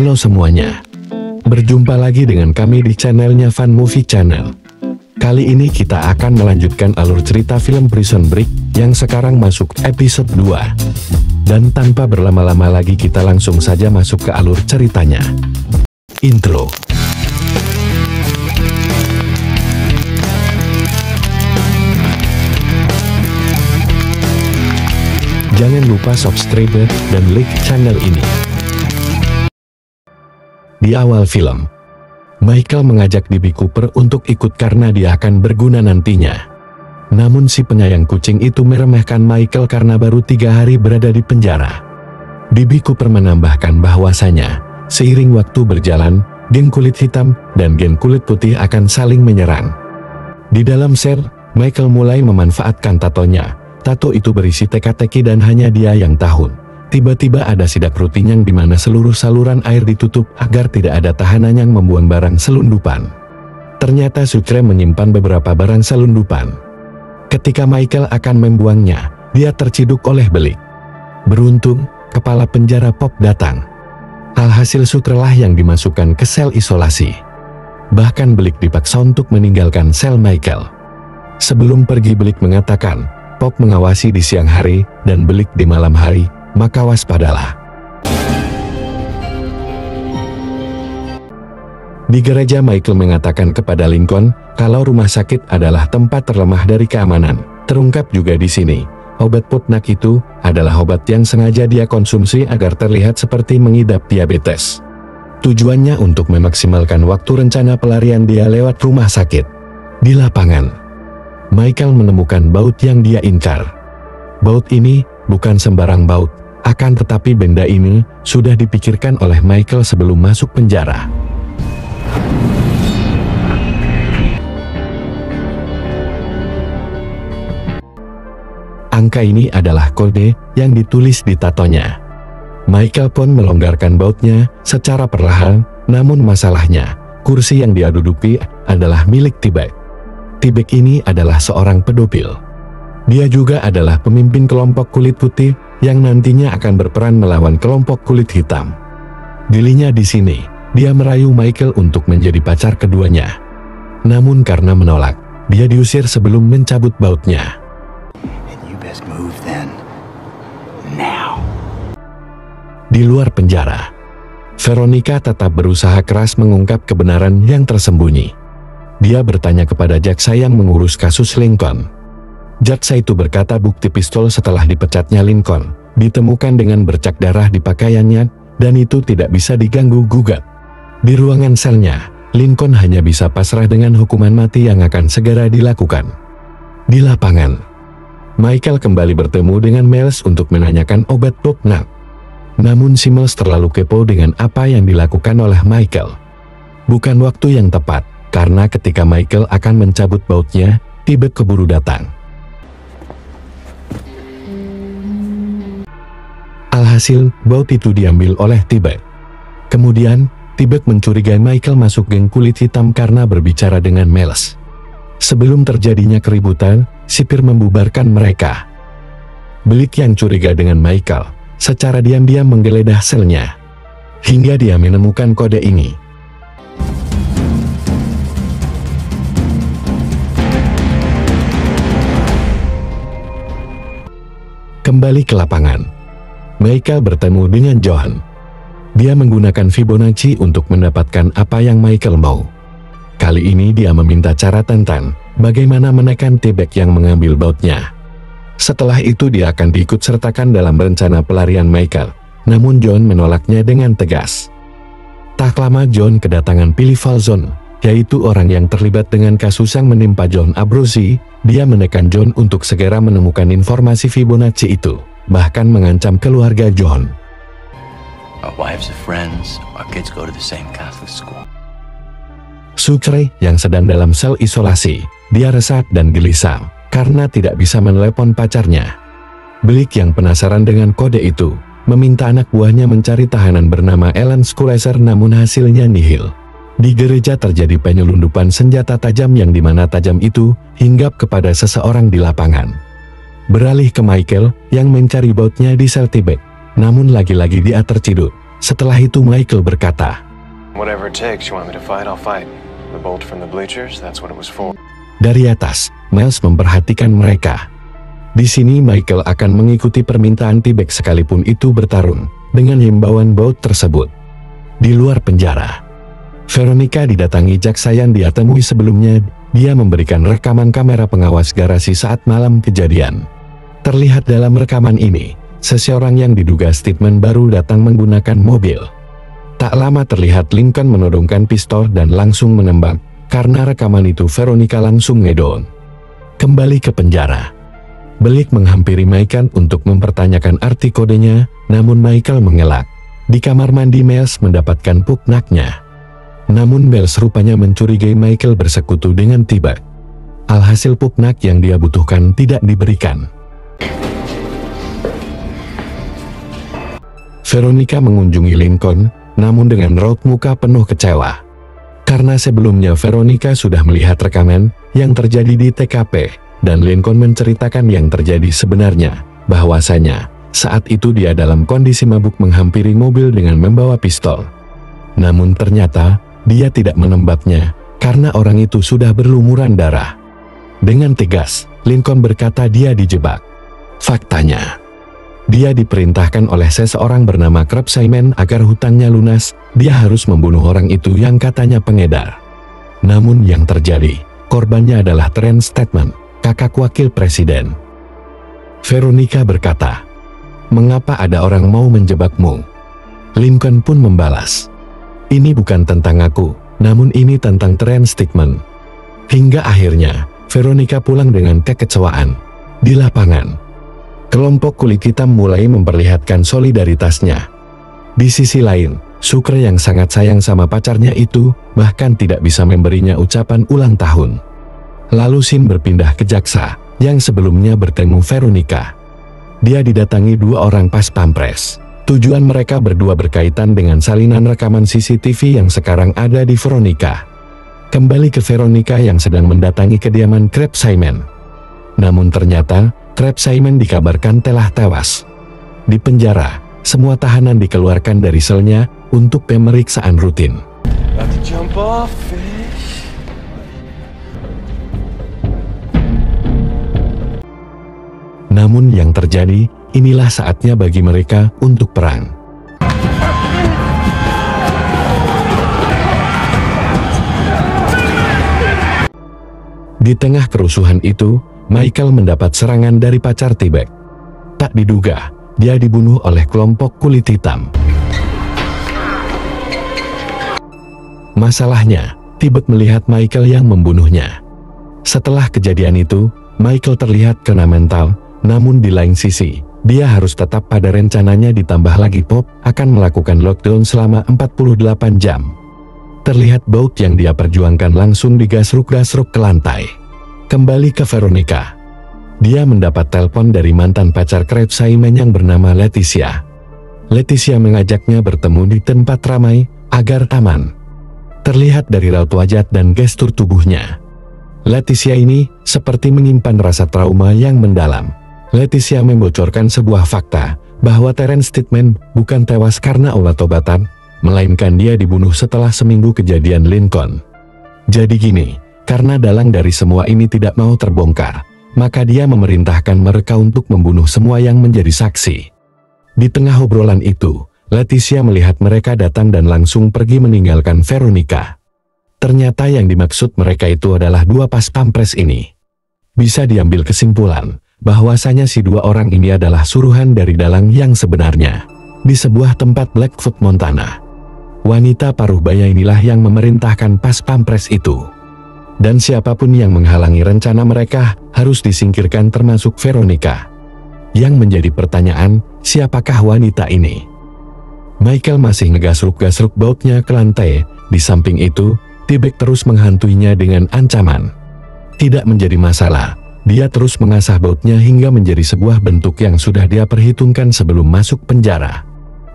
Halo semuanya, berjumpa lagi dengan kami di channelnya Fun Movie Channel. Kali ini kita akan melanjutkan alur cerita film Prison Break yang sekarang masuk episode 2. Dan tanpa berlama-lama lagi kita langsung saja masuk ke alur ceritanya. Intro. Jangan lupa subscribe dan like channel ini. Di awal film, Michael mengajak D.B. Cooper untuk ikut karena dia akan berguna nantinya. Namun si penyayang kucing itu meremehkan Michael karena baru 3 hari berada di penjara. D.B. Cooper menambahkan bahwasanya, seiring waktu berjalan, geng kulit hitam dan geng kulit putih akan saling menyerang. Di dalam sel, Michael mulai memanfaatkan tatonya. Tato itu berisi teka-teki dan hanya dia yang tahu. Tiba-tiba ada sidak rutin yang dimana seluruh saluran air ditutup agar tidak ada tahanan yang membuang barang selundupan. Ternyata Sucre menyimpan beberapa barang selundupan. Ketika Michael akan membuangnya, dia terciduk oleh belik. Beruntung, kepala penjara Pop datang. Alhasil Sucre lah yang dimasukkan ke sel isolasi. Bahkan belik dipaksa untuk meninggalkan sel Michael. Sebelum pergi belik mengatakan, Pop mengawasi di siang hari dan belik di malam hari, maka waspadalah. Di gereja Michael mengatakan kepada Lincoln, kalau rumah sakit adalah tempat terlemah dari keamanan. Terungkap juga di sini, obat Putnak itu adalah obat yang sengaja dia konsumsi agar terlihat seperti mengidap diabetes. Tujuannya untuk memaksimalkan waktu rencana pelarian dia lewat rumah sakit. Di lapangan, Michael menemukan baut yang dia incar. Baut ini bukan sembarang baut, akan tetapi benda ini sudah dipikirkan oleh Michael sebelum masuk penjara. Angka ini adalah kode yang ditulis di tatonya. Michael pun melonggarkan bautnya secara perlahan, namun masalahnya, kursi yang dia duduki adalah milik T-Bag. T-Bag ini adalah seorang pedofil. Dia juga adalah pemimpin kelompok kulit putih yang nantinya akan berperan melawan kelompok kulit hitam. Dilinya di sini, dia merayu Michael untuk menjadi pacar keduanya. Namun karena menolak, dia diusir sebelum mencabut bautnya. Di luar penjara, Veronica tetap berusaha keras mengungkap kebenaran yang tersembunyi. Dia bertanya kepada jaksa yang mengurus kasus Lincoln. Jaksa itu berkata bukti pistol setelah dipecatnya Lincoln ditemukan dengan bercak darah di pakaiannya dan itu tidak bisa diganggu-gugat. Di ruangan selnya, Lincoln hanya bisa pasrah dengan hukuman mati yang akan segera dilakukan. Di lapangan, Michael kembali bertemu dengan Miles untuk menanyakan obat Putnak. Namun si Miles terlalu kepo dengan apa yang dilakukan oleh Michael. Bukan waktu yang tepat, karena ketika Michael akan mencabut bautnya, T-Bag keburu datang. Alhasil, baut itu diambil oleh T-Bag. Kemudian, T-Bag mencurigai Michael masuk geng kulit hitam karena berbicara dengan Miles. Sebelum terjadinya keributan, sipir membubarkan mereka. Belik yang curiga dengan Michael, secara diam-diam menggeledah selnya. Hingga dia menemukan kode ini. Kembali ke lapangan, Michael bertemu dengan John. Dia menggunakan Fibonacci untuk mendapatkan apa yang Michael mau. Kali ini dia meminta cara tentang bagaimana menekan T-Bag yang mengambil bautnya. Setelah itu dia akan diikut sertakan dalam rencana pelarian Michael. Namun John menolaknya dengan tegas. Tak lama John kedatangan Billy Falzon, yaitu orang yang terlibat dengan kasus yang menimpa John Abruzzi. Dia menekan John untuk segera menemukan informasi Fibonacci itu, bahkan mengancam keluarga John. Sucre yang sedang dalam sel isolasi, dia resah dan gelisah karena tidak bisa menelepon pacarnya. Belik yang penasaran dengan kode itu, meminta anak buahnya mencari tahanan bernama Ellen Skuleser namun hasilnya nihil. Di gereja terjadi penyelundupan senjata tajam yang dimana tajam itu hinggap kepada seseorang di lapangan. Beralih ke Michael yang mencari bautnya di sel T-Bag. Namun lagi-lagi dia terciduk. Setelah itu Michael berkata, Whatever it takes, you want me to fight, I'll fight. The bolt from the bleachers, that's what it was for. Dari atas, Miles memperhatikan mereka. Di sini Michael akan mengikuti permintaan T-Bag sekalipun itu bertarung dengan himbauan Bout tersebut. Di luar penjara, Veronica didatangi jaksa yang dia temui sebelumnya. Dia memberikan rekaman kamera pengawas garasi saat malam kejadian. Terlihat dalam rekaman ini, seseorang yang diduga Stedman baru datang menggunakan mobil. Tak lama terlihat Lincoln menodongkan pistol dan langsung menembak. Karena rekaman itu Veronica langsung ngedon. Kembali ke penjara, Blake menghampiri Michael untuk mempertanyakan arti kodenya, namun Michael mengelak. Di kamar mandi Miles mendapatkan puknaknya. Namun Miles rupanya mencurigai Michael bersekutu dengan T-Bag. Alhasil puknak yang dia butuhkan tidak diberikan. Veronica mengunjungi Lincoln, namun dengan raut muka penuh kecewa. Karena sebelumnya Veronica sudah melihat rekaman yang terjadi di TKP, dan Lincoln menceritakan yang terjadi sebenarnya, bahwasanya saat itu dia dalam kondisi mabuk menghampiri mobil dengan membawa pistol. Namun ternyata, dia tidak menembaknya, karena orang itu sudah berlumuran darah. Dengan tegas, Lincoln berkata dia dijebak. Faktanya, dia diperintahkan oleh seseorang bernama Crab Simon agar hutangnya lunas. Dia harus membunuh orang itu yang katanya pengedar. Namun yang terjadi, korbannya adalah Terence Stedman, kakak wakil presiden. Veronica berkata, "Mengapa ada orang mau menjebakmu?" Lincoln pun membalas, "Ini bukan tentang aku, namun ini tentang Terence Stedman." Hingga akhirnya, Veronica pulang dengan kekecewaan. Di lapangan, kelompok kulit hitam mulai memperlihatkan solidaritasnya. Di sisi lain, Sucre yang sangat sayang sama pacarnya itu, bahkan tidak bisa memberinya ucapan ulang tahun. Lalu Sin berpindah ke jaksa, yang sebelumnya bertemu Veronica. Dia didatangi dua orang pas pampres. Tujuan mereka berdua berkaitan dengan salinan rekaman CCTV yang sekarang ada di Veronica. Kembali ke Veronica yang sedang mendatangi kediaman Crab Simon. Namun ternyata, Crab Simon dikabarkan telah tewas. Di penjara, semua tahanan dikeluarkan dari selnya untuk pemeriksaan rutin. Namun yang terjadi, inilah saatnya bagi mereka untuk perang. Di tengah kerusuhan itu, Michael mendapat serangan dari pacar T-Bag. Tak diduga, dia dibunuh oleh kelompok kulit hitam. Masalahnya, T-Bag melihat Michael yang membunuhnya. Setelah kejadian itu, Michael terlihat kena mental, namun di lain sisi, dia harus tetap pada rencananya ditambah lagi Pop akan melakukan lockdown selama 48 jam. Terlihat Bout yang dia perjuangkan langsung digasruk-gasruk ke lantai. Kembali ke Veronica. Dia mendapat telepon dari mantan pacar Crab Simon yang bernama Leticia. Leticia mengajaknya bertemu di tempat ramai, agar aman. Terlihat dari raut wajah dan gestur tubuhnya, Leticia ini seperti menyimpan rasa trauma yang mendalam. Leticia membocorkan sebuah fakta, bahwa Terence Stedman bukan tewas karena obat-obatan, melainkan dia dibunuh setelah seminggu kejadian Lincoln. Jadi gini, karena dalang dari semua ini tidak mau terbongkar, maka dia memerintahkan mereka untuk membunuh semua yang menjadi saksi. Di tengah obrolan itu, Leticia melihat mereka datang dan langsung pergi meninggalkan Veronica. Ternyata yang dimaksud mereka itu adalah dua pas pampres ini. Bisa diambil kesimpulan, bahwasanya si dua orang ini adalah suruhan dari dalang yang sebenarnya. Di sebuah tempat Blackfoot, Montana, wanita paruh baya inilah yang memerintahkan pas pampres itu. Dan siapapun yang menghalangi rencana mereka, harus disingkirkan termasuk Veronica. Yang menjadi pertanyaan, siapakah wanita ini? Michael masih ngegasruk-gasruk Boutnya ke lantai. Di samping itu, T-Bag terus menghantuinya dengan ancaman. Tidak menjadi masalah, dia terus mengasah Boutnya hingga menjadi sebuah bentuk yang sudah dia perhitungkan sebelum masuk penjara.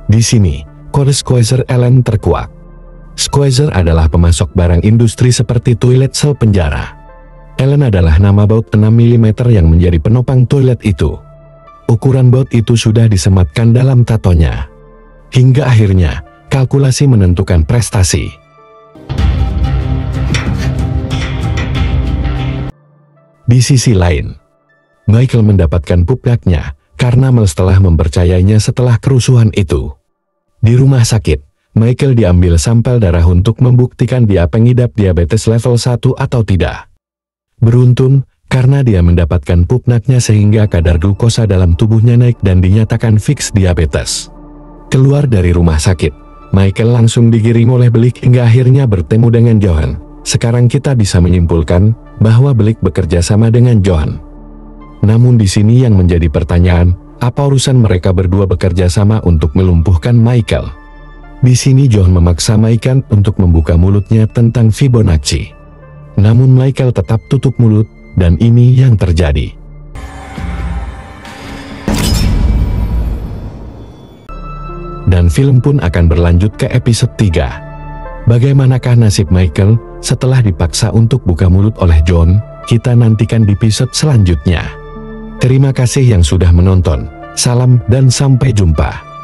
Di sini, kode Squeezer Allen terkuak. Squeezer adalah pemasok barang industri seperti toilet sel penjara. Allen adalah nama Bout 6 mm yang menjadi penopang toilet itu. Ukuran Bout itu sudah disematkan dalam tatonya. hingga akhirnya kalkulasi menentukan prestasi. Di sisi lain, Michael mendapatkan pupnaknya karena Mel telah mempercayainya setelah kerusuhan itu. Di rumah sakit, Michael diambil sampel darah untuk membuktikan dia pengidap diabetes level 1 atau tidak. Beruntung, karena dia mendapatkan pupnaknya sehingga kadar glukosa dalam tubuhnya naik dan dinyatakan fix diabetes. Keluar dari rumah sakit, Michael langsung digiring oleh Blake hingga akhirnya bertemu dengan Johan. Sekarang kita bisa menyimpulkan bahwa Blake bekerja sama dengan Johan. Namun di sini yang menjadi pertanyaan, apa urusan mereka berdua bekerja sama untuk melumpuhkan Michael? Di sini Johan memaksa Michael untuk membuka mulutnya tentang Fibonacci. Namun Michael tetap tutup mulut, dan ini yang terjadi. Dan film pun akan berlanjut ke episode 3. Bagaimanakah nasib Michael setelah dipaksa untuk buka mulut oleh John? Kita nantikan di episode selanjutnya. Terima kasih yang sudah menonton. Salam dan sampai jumpa.